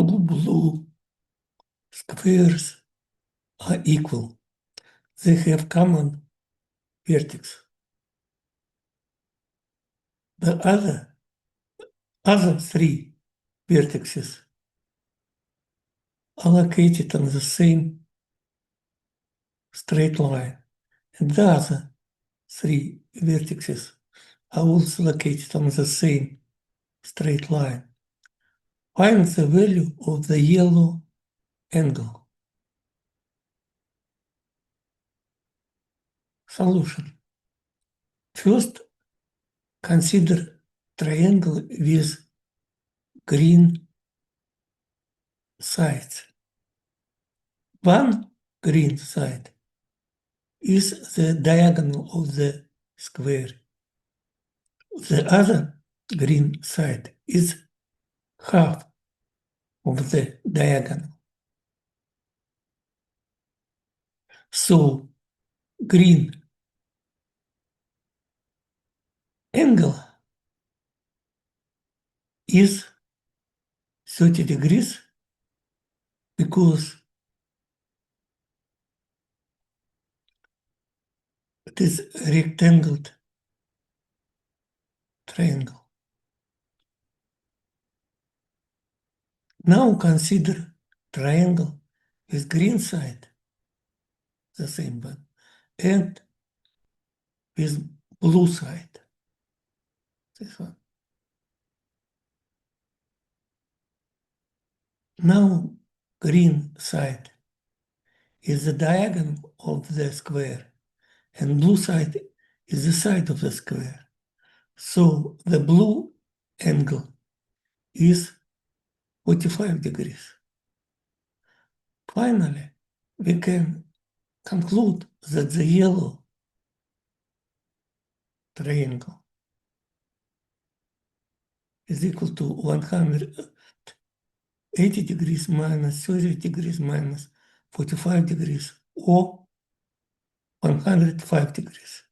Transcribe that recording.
two blue squares are equal. They have common vertex. The other three vertices are located on the same straight line, and the other three vertices are also located on the same straight line. Find the value of the yellow angle. Solution. First, consider triangle with green sides. One green side is the diagonal of the square. The other green side is half of the diagonal. So, green angle is 30 degrees because it is a rectangle triangle. Now consider triangle with green side, the same one, and with blue side, this one. Now green side is the diagonal of the square, and blue side is the side of the square. So the blue angle is 45 degrees. Finally, we can conclude that the yellow triangle is equal to 180 degrees minus 30 degrees minus 45 degrees or 105 degrees.